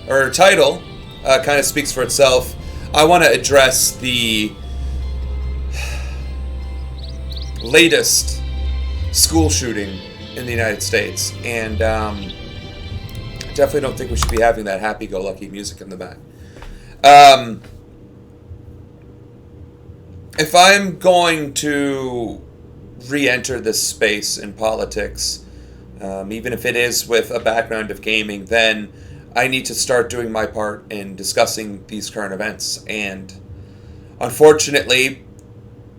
or title kind of speaks for itself. I want to address the latest school shooting in the United States, and I definitely don't think we should be having that happy-go-lucky music in the back. If I'm going to re-enter this space in politics, even if it is with a background of gaming, then I need to start doing my part in discussing these current events. And unfortunately,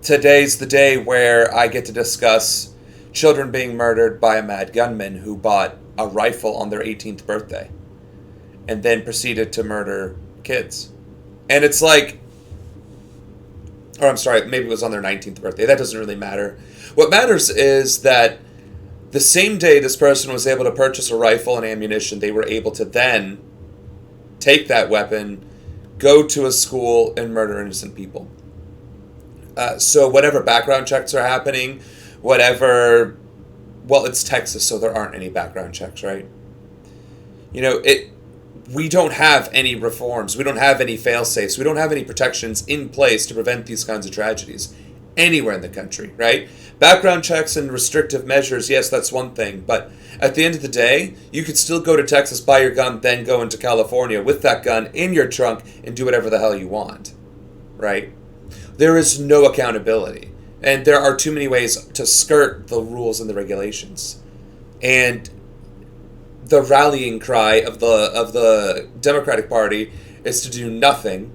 today's the day where I get to discuss children being murdered by a mad gunman who bought a rifle on their 18th birthday and then proceeded to murder kids. And it's like, or I'm sorry, maybe it was on their 19th birthday. That doesn't really matter. What matters is that the same day this person was able to purchase a rifle and ammunition, they were able to then take that weapon, go to a school, and murder innocent people. So whatever background checks are happening, well, it's Texas, so there aren't any background checks, right? We don't have any reforms. We don't have any fail-safes. We don't have any protections in place to prevent these kinds of tragedies anywhere in the country, right? Background checks and restrictive measures, yes, that's one thing. But at the end of the day, you could still go to Texas, buy your gun, then go into California with that gun in your trunk and do whatever the hell you want, right? There is no accountability. And there are too many ways to skirt the rules and the regulations. And the rallying cry of the Democratic Party is to do nothing.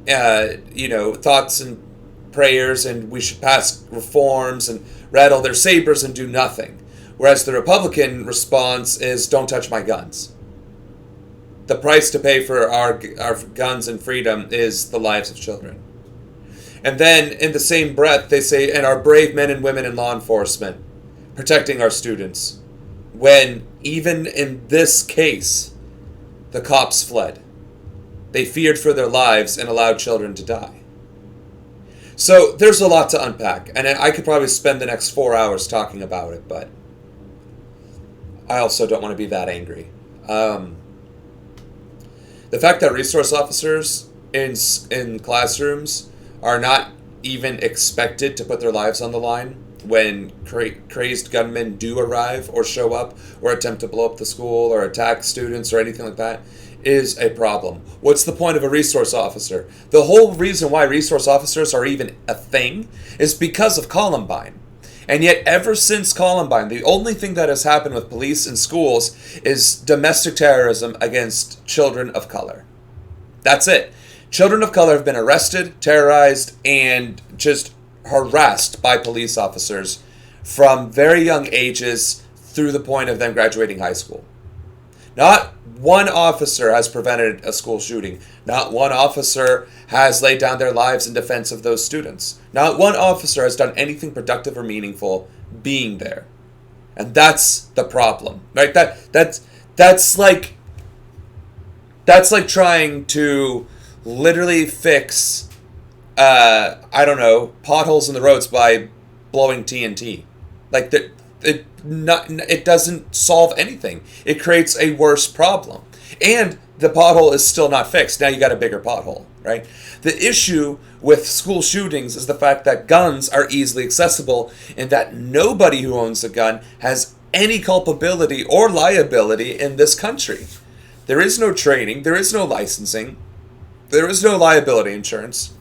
Thoughts and prayers, and we should pass reforms and rattle their sabers and do nothing. Whereas the Republican response is, don't touch my guns. The price to pay for our guns and freedom is the lives of children. And then, in the same breath, they say, and our brave men and women in law enforcement protecting our students. When, even in this case, the cops fled. They feared for their lives and allowed children to die. So, there's a lot to unpack, and I could probably spend the next 4 hours talking about it, but I also don't want to be that angry. The fact that resource officers in classrooms are not even expected to put their lives on the line when crazed gunmen do arrive or show up or attempt to blow up the school or attack students or anything like that is a problem. What's the point of a resource officer? The whole reason why resource officers are even a thing is because of Columbine. And yet, ever since Columbine, the only thing that has happened with police and schools is domestic terrorism against children of color. That's it. Children of color have been arrested, terrorized, and just harassed by police officers from very young ages through the point of them graduating high school. Not one officer has prevented a school shooting. Not one officer has laid down their lives in defense of those students. Not one officer has done anything productive or meaningful being there. And that's the problem, right? That's like trying to literally fix, potholes in the roads by blowing TNT. Like, it doesn't solve anything. It creates a worse problem. And the pothole is still not fixed. Now you got a bigger pothole, right? The issue with school shootings is the fact that guns are easily accessible and that nobody who owns a gun has any culpability or liability in this country. There is no training. There is no licensing. There is no liability insurance.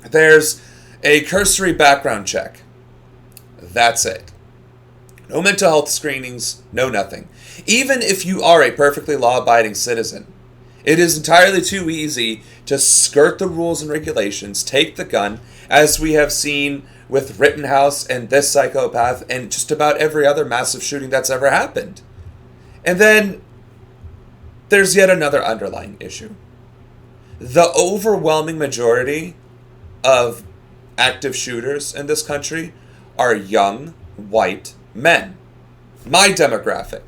There's a cursory background check. That's it. No mental health screenings, no nothing. Even if you are a perfectly law-abiding citizen, it is entirely too easy to skirt the rules and regulations, take the gun, as we have seen with Rittenhouse and this psychopath and just about every other massive shooting that's ever happened. And then there's yet another underlying issue. The overwhelming majority of active shooters in this country are young, white men. My demographic.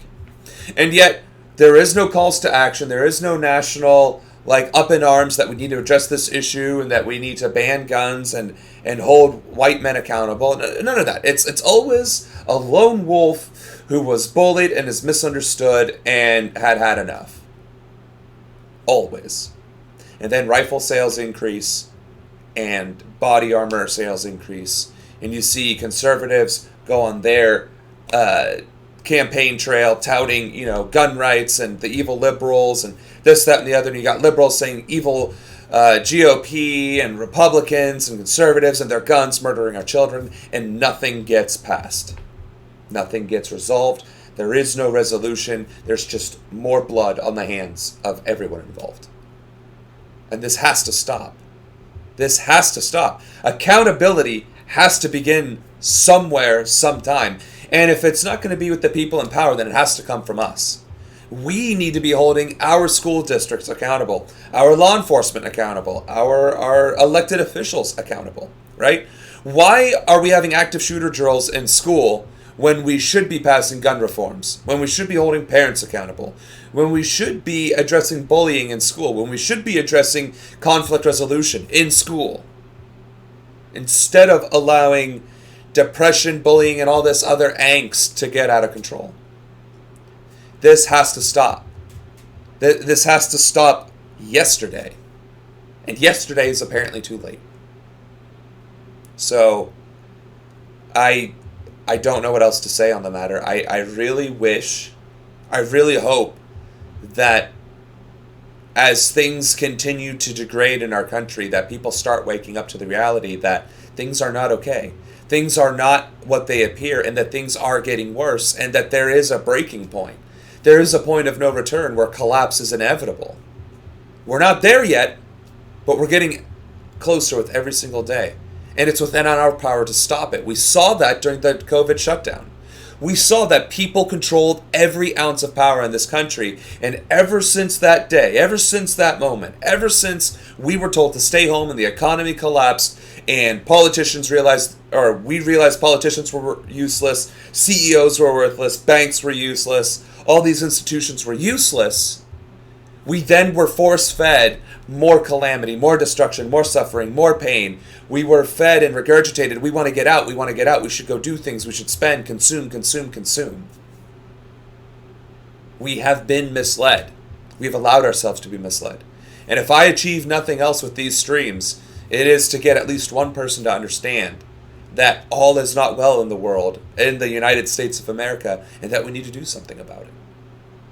And yet, there is no calls to action. There is no national, up in arms that we need to address this issue and that we need to ban guns and hold white men accountable. None of that. It's always a lone wolf who was bullied and is misunderstood and had enough. always. And then rifle sales increase and body armor sales increase. And you see conservatives go on their campaign trail touting, gun rights and the evil liberals and this, that, and the other. And you got liberals saying evil GOP and Republicans and conservatives and their guns murdering our children, and nothing gets passed. Nothing gets resolved. There is no resolution. There's just more blood on the hands of everyone involved. And this has to stop. This has to stop. Accountability has to begin somewhere, sometime. And if it's not going to be with the people in power, then it has to come from us. We need to be holding our school districts accountable, our law enforcement accountable, our elected officials accountable, right? Why are we having active shooter drills in school when we should be passing gun reforms, when we should be holding parents accountable, when we should be addressing bullying in school, when we should be addressing conflict resolution in school, instead of allowing depression, bullying, and all this other angst to get out of control? This has to stop. This has to stop yesterday. And yesterday is apparently too late. So, I don't know what else to say on the matter. I really hope that as things continue to degrade in our country, that people start waking up to the reality that things are not okay. Things are not what they appear, and that things are getting worse, and that there is a breaking point. There is a point of no return where collapse is inevitable. We're not there yet, but we're getting closer with every single day. And it's within our power to stop it. We saw that during the COVID shutdown. We saw that people controlled every ounce of power in this country. And ever since that day, ever since that moment, ever since we were told to stay home and the economy collapsed and we realized politicians were useless, CEOs were worthless, banks were useless, all these institutions were useless, we then were force-fed more calamity, more destruction, more suffering, more pain. We were fed and regurgitated, we want to get out, we should go do things, we should spend, consume, consume, consume. We have been misled. We've allowed ourselves to be misled. And if I achieve nothing else with these streams, it is to get at least one person to understand that all is not well in the world, in the United States of America, and that we need to do something about it.